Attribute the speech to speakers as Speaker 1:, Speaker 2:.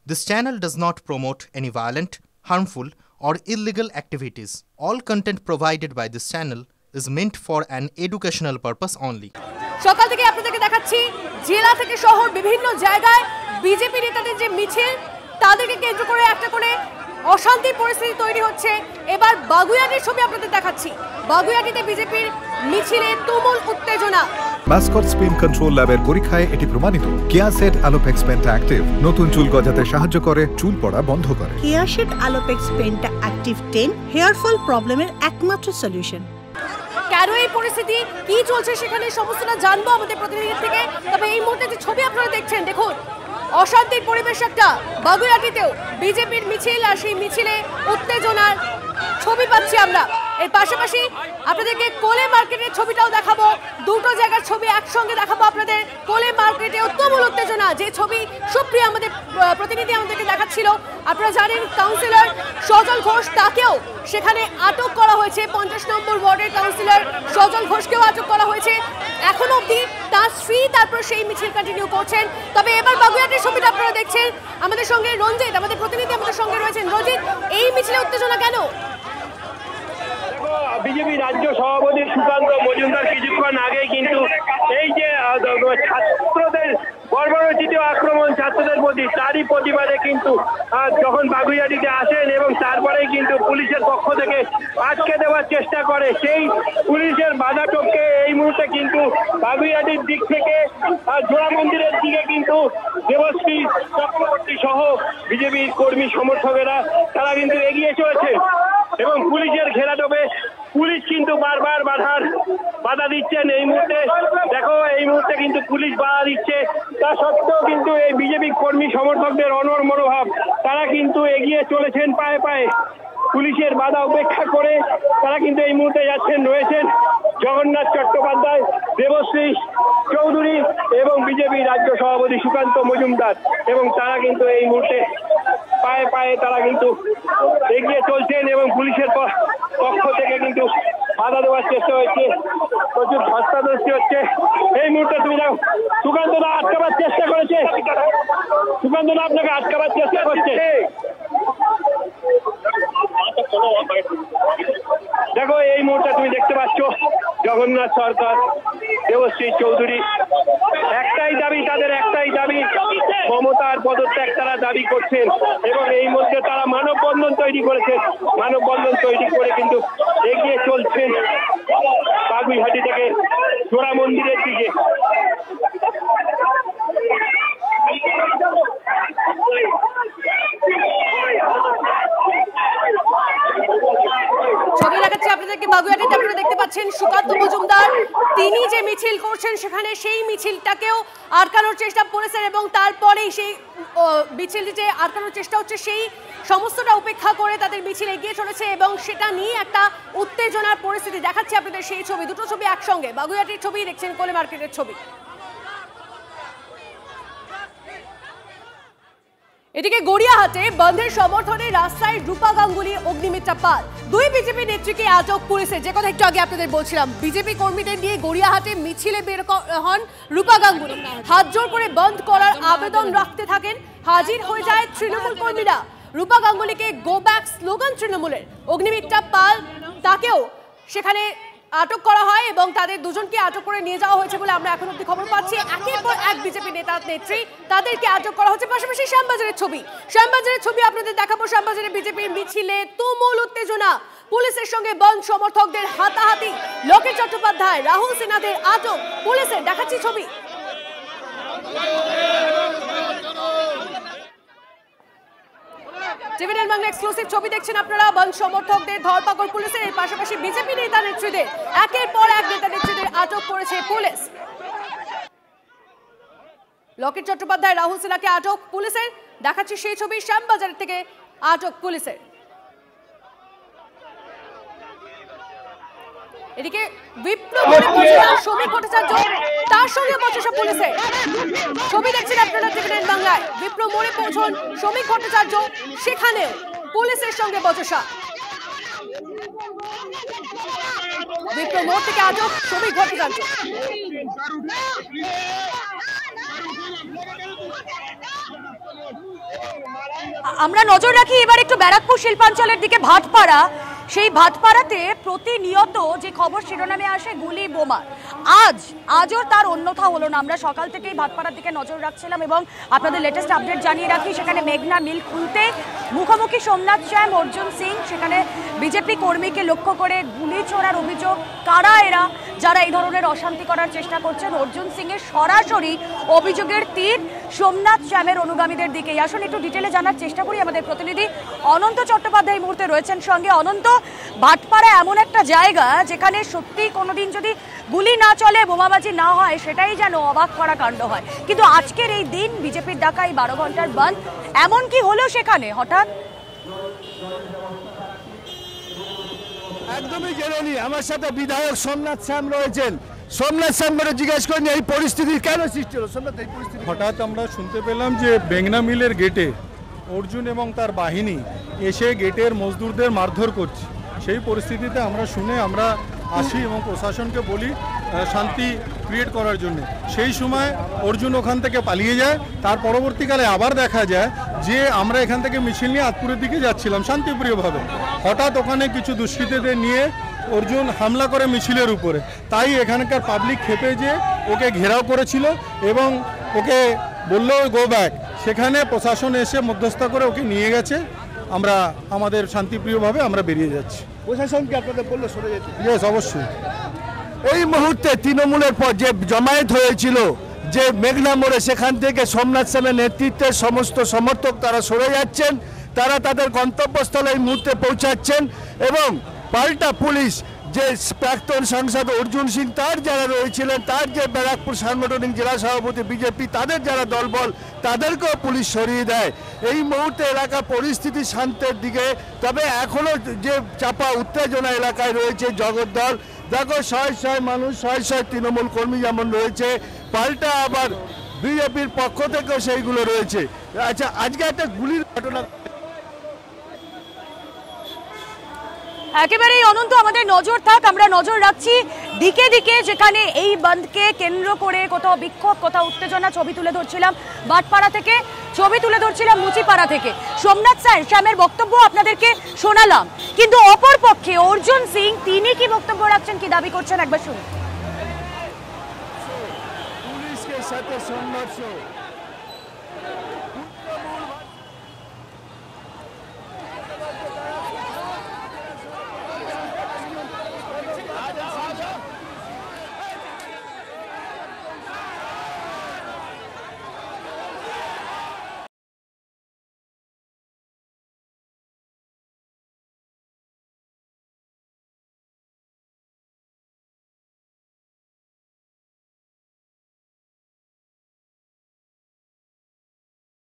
Speaker 1: This channel does not promote any violent, harmful, or illegal activities. All content provided by this channel is meant for an educational purpose only.
Speaker 2: সকাল থেকে আপনাদেরকে দেখাচ্ছি জেলা থেকে শহর বিভিন্ন জায়গায় বিজেপি নেতাদের যে মিছিল তাদেরকে কেন্দ্র করে একটা করে অশান্তির পরিস্থিতি তৈরি হচ্ছে। এবার বাগুইআটির ছবি আপনাদের দেখাচ্ছি। বাগুইআটিতে বিজেপির মিছিলে তুমুল উত্তেজনা।
Speaker 3: মাসকট স্পিন কন্ট্রোল ল্যাবের পরীক্ষায় এটি প্রমাণিত। কিয়াসেট আলোপেক্স পেন্টা অ্যাক্টিভ নতুন চুল গজাতে সাহায্য করে, চুল পড়া বন্ধ করে।
Speaker 4: কিয়াসেট Alopex penta active 10 hair fall প্রবলেমের একমাত্র সলিউশন।
Speaker 2: কেন এই পরিস্থিতি, কি চলছে সেখানে সমস্তটা জানবো আমাদের প্রতিনিধির থেকে। তবে এই মুহূর্তে যে ছবি আপনারা দেখছেন, দেখুন অশান্তির পরিবেশ একটা বাগুইআটিতেও বিজেপির মিছিল, আর সেই মিছিলে উত্তেজনার ছবি পাচ্ছি আমরা। এর পাশাপাশি আপনাদেরকে কোলে মার্কেটের ছবিটাও দেখাবো, দুটো জায়গার ছবি একসঙ্গে দেখাবো আপনাদের। কোলে মার্কেটেও তুমুল উত্তেজনা, যে ছবি সুপ্রিয়া আমাদের প্রতিনিধি আমাদেরকে দেখাচ্ছিল। আপনারা জানেন কাউন্সিলর সজল ঘোষ, তাকেও সেখানে আটক করা হয়েছে। 50 নম্বর ওয়ার্ডের কাউন্সিলর সজল ঘোষকেও আটক করা হয়েছে। এখন অবধি তার স্ত্রী তারপর সেই মিছিল কন্টিনিউ করছেন। তবে এবার বাগুইআটির ছবিটা আপনারা দেখছেন। আমাদের সঙ্গে রঞ্জিত, আমাদের প্রতিনিধি আমাদের সঙ্গে রয়েছেন। রঞ্জিত, এই মিছিলে উত্তেজনা কেন?
Speaker 5: বিজেপি রাজ্য সভাপতি সুকান্ত মজুমদার কিছুক্ষণ আগে কিন্তু এই যে ছাত্রদের বর্বরোচিত আক্রমণ ছাত্রদের প্রতি, তারই প্রতিবাদে কিন্তু যখন বাগুইআটিতে আসেন এবং তারপরে কিন্তু পুলিশের পক্ষ থেকে আটকে দেওয়ার চেষ্টা করে, সেই পুলিশের বাধা টপকে এই মুহূর্তে কিন্তু বাগুইআটির দিক থেকে জোড়া মন্দিরের দিকে কিন্তু দেবশ্রী চক্রবর্তী সহ বিজেপির কর্মী সমর্থকেরা তারা কিন্তু এগিয়ে চলেছে এবং পুলিশের ঘেরাটোপে পুলিশ কিন্তু বারবার বাধা দিচ্ছেন। এই মুহূর্তে দেখো, এই মুহূর্তে কিন্তু পুলিশ বাধা দিচ্ছে, তা সত্ত্বেও কিন্তু এই বিজেপি কর্মী সমর্থকদের অনড় মনোভাব, তারা কিন্তু এগিয়ে চলেছেন পায়ে পায়ে। পুলিশের বাধা উপেক্ষা করে তারা কিন্তু এই মুহূর্তে রয়েছেন জগন্নাথ চট্টোপাধ্যায়, দেবশ্রী চৌধুরী এবং বিজেপি রাজ্য সভাপতি সুকান্ত মজুমদার, এবং তারা কিন্তু এই মুহূর্তে পায়ে পায়ে তারা কিন্তু এগিয়ে চলছেন এবং পুলিশের পক্ষ থেকে কিন্তু বাধা দেওয়ার চেষ্টা হচ্ছে, প্রচুর ধস্তাধস্তি হচ্ছে। এই মুহূর্তে তুমি দেখো সুকান্ত দা আটকাবার চেষ্টা করেছে, সুকান্ত দা আপনাকে আটকাবার চেষ্টা করছে। দেখো এই মুহূর্তে তুমি দেখতে পাচ্ছ জগন্নাথ সরকার, দেবশ্রী চৌধুরী, একটাই দাবি, তাদের একটাই দাবি, মমতার পদত্যাগ তারা দাবি করছেন এবং এই মধ্যে তারা মানববন্ধন তৈরি করেছেন। মানববন্ধন তৈরি করে কিন্তু এগিয়ে চলছেন বাগুইআটি থেকে জোড়া মন্দিরের দিকে।
Speaker 2: ছবি দেখাচ্ছি আপনাদেরকে বাগুইআটিতে। আপনারা দেখতে পাচ্ছেন সুকান্ত মজুমদার, তিনি যে মিছিল করছেন সেখানে সেই মিছিলটাকেও আটকানোর চেষ্টা করেছেন এবং তারপরেই সেই মিছিল যে আটকানোর চেষ্টা হচ্ছে সেই সমস্তটা উপেক্ষা করে তাদের মিছিল এগিয়ে চলেছে এবং সেটা নিয়ে একটা উত্তেজনার পরিস্থিতি দেখাচ্ছে আপনাদের। সেই ছবি, দুটো ছবি একসঙ্গে, বাগুইআটির ছবি দেখছেন, কোলে মার্কেটের ছবি। এদিকে গড়িয়াহাটে বন্ধের সমর্থনে রাস্তায় রূপা গাঙ্গুলি, অগ্নিমিত্রা পাল, দুই বিজেপি নেত্রীকে আটক পুলিশে। যে কথা একটু আগে আপনাদের বলছিলাম, বিজেপি কর্মীদের নিয়ে গড়িয়াহাটে মিছিলে বের হন রূপা গাঙ্গুলি, হাত জোর করে বন্ধ করার আবেদন রাখতে থাকেন। হাজির হয়ে যায় তৃণমূল কর্মীরা, রূপা গাঙ্গুলিকে গো ব্যাক স্লোগান তৃণমূলের। অগ্নিমিত্রা পাল, তাকেও সেখানে আটক করা হয় এবং তাদের দুজনকে আটক করে নিয়ে যাওয়া হয়েছে বলে আমরা এখন অব্দি খবর পাচ্ছি। একের পর এক বিজেপি নেতা নেত্রী তাদেরকে আটক করা হচ্ছে। পাশাপাশি শ্যামবাজারের ছবি, শ্যামবাজারের ছবি আপনাদের দেখাবো। শ্যামবাজারে বিজেপির মিছিলে তুমুল উত্তেজনা, পুলিশের সঙ্গে বন্ধ সমর্থকদের হাতাহাতি, লোকেশ চট্টোপাধ্যায়, রাহুল সিনহাদের আটক পুলিশের। দেখাচ্ছি ছবি। টিভিএন বাংলা এক্সক্লুসিভ ছবি দেখছেন আপনারা। বন্ধ সমর্থকদের ধরপাকড় পুলিশের, এর পাশাপাশি বিজেপি নেতা নেত্রীদের, একের পর এক নেতা নেত্রীদের আটক করেছে পুলিশ। লোকেশ চট্টোপাধ্যায়, রাহুল সিনহাকে আটক পুলিশের। দেখাচ্ছি সেই ছবি শ্যামবাজার থেকে আটক পুলিশের। এদিকে বিপ্লব শ্রমিক ভট্টাচার্য, তার সঙ্গে বচসা পুলিশের। ছবি দেখছেন আপনারা টিভিএন বাংলায়। বিপ্লব মোড়ে পৌঁছন শ্রমিক ভট্টাচার্য, সেখানেও পুলিশের সঙ্গে বচসা। বিপ্লব মোড় থেকে আটক শ্রমিক ভট্টাচার্য। আমরা নজর রাখি এবার একটু ব্যারাকপুর শিল্পাঞ্চলের দিকে। ভাটপাড়া, সেই ভাটপাড়াতে প্রতিনিয়ত যে খবর শিরোনামে আসে গুলি বোমা, আজও তার অন্যথা হলো না। আমরা সকাল থেকেই ভাটপাড়ার দিকে নজর রাখছিলাম এবং আপনাদের লেটেস্ট আপডেট জানিয়ে রাখি, সেখানে মেঘনা মিল খুলতে মুখোমুখি সোমনাথ শ্যাম, অর্জুন সিং। সেখানে বিজেপি কর্মীকে লক্ষ্য করে গুলি ছোড়ার অভিযোগ। কারা এরা যারা এই ধরনের অশান্তি করার চেষ্টা করছেন? অর্জুন সিং এর সরাসরি অভিযোগের তীর সোমনাথ শ্যামের অনুগামীদের দিকে। আসলে একটু ডিটেলে জানার চেষ্টা করি। আমাদের প্রতিনিধি অনন্ত চট্টোপাধ্যায় এই মুহূর্তে রয়েছেন সঙ্গে। অনন্ত, ভাটপাড়া এমন একটা জায়গা যেখানে সত্যি কোনোদিন যদি গুলি না চলে, বোমাবাজি না হয়, সেটাই যেন অবাক করা কাণ্ড হয়। কিন্তু আজকের এই দিন বিজেপির ডাকা এই 12 ঘন্টার বন্ধ, এমন কি হলো সেখানে হঠাৎ?
Speaker 6: একদমই জেনেনি। আমার সাথে বিধায়ক সোমনাথ শ্যাম রয়েছেন। সোমনাথ শ্যামকে জিজ্ঞেস করেন এই পরিস্থিতি কেন সৃষ্টি হলো। সোমনাথ, এই পরিস্থিতি
Speaker 7: হঠাৎ আমরা শুনতে পেলাম যে বেংনা মিলের গেটে অর্জুন এবং তার বাহিনী এসে গেটের মজদুরদের মারধর করছে। সেই পরিস্থিতিতে আমরা শুনে আমরা আসি এবং প্রশাসনকে বলি শান্তি ক্রিয়েট করার জন্য। সেই সময় অর্জুন ওখান থেকে পালিয়ে যায়। তার পরবর্তীকালে আবার দেখা যায় যে আমরা এখান থেকে মিছিল নিয়ে আতপুরের দিকে যাচ্ছিলাম শান্তিপ্রিয়ভাবে। হঠাৎ ওখানে কিছু দুষ্কৃতীদের নিয়ে অর্জুন হামলা করে মিছিলের উপরে। তাই এখানকার পাবলিক ক্ষেপে যে ওকে ঘেরাও করেছিল এবং ওকে বললো গো ব্যাক। সেখানে প্রশাসন এসে মধ্যস্থতা করে ওকে নিয়ে গেছে। আমরা আমাদের শান্তিপ্রিয়ভাবে আমরা বেরিয়ে যাচ্ছি।
Speaker 6: প্রশাসনকে আপনাদের বললো সরে যেতে?
Speaker 7: ইয়েস, অবশ্যই।
Speaker 6: এই মুহূর্তে তৃণমূলের পর যে জমায়েত হয়েছিল যে মেঘনা মোড়ে, সেখান থেকে সোমনাথ শ্যামের নেতৃত্বের সমস্ত সমর্থক তারা সরে যাচ্ছেন। তারা তাদের গন্তব্যস্থলে এই মুহূর্তে পৌঁছাচ্ছেন এবং পাল্টা পুলিশ যে প্রাক্তন সাংসদ অর্জুন সিং তার যারা রয়েছিলেন, তার যে ব্যারাকপুর সাংগঠনিক জেলা সভাপতি বিজেপি, তাদের যারা দলবল, তাদেরকেও পুলিশ সরিয়ে দেয়। এই মুহূর্তে এলাকা পরিস্থিতি শান্তের দিকে। তবে এখনো যে চাপা উত্তেজনা এলাকায় রয়েছে জগদ্দল। দেখো শয় মানুষ, শয় তৃণমূল কর্মী যেমন রয়েছে, পাল্টা আবার বিজেপির পক্ষ থেকেও সেইগুলো রয়েছে। আচ্ছা, আজকে একটা গুলির ঘটনা
Speaker 2: একেবারেই অনন্ত, আমাদের নজর থাক, আমরা নজর রাখছি দিকে দিকে, যেখানে এই বন্ধকে কেন্দ্র করে কোথাও বিক্ষোভ, কোথাও উত্তেজনা। ছবি তুলে ধরছিলাম ভাটপাড়া থেকে, ছবি তুলে ধরছিলাম মুচিপাড়া থেকে। সোমনাথ শ্যামের বক্তব্য আপনাদেরকে শোনালাম, কিন্তু অপরপক্ষে অর্জুন সিং তিনি কি বক্তব্য রাখছেন, কি দাবি করছেন, একবার শুনুন।
Speaker 6: পুলিশের সাথে সংঘর্ষ।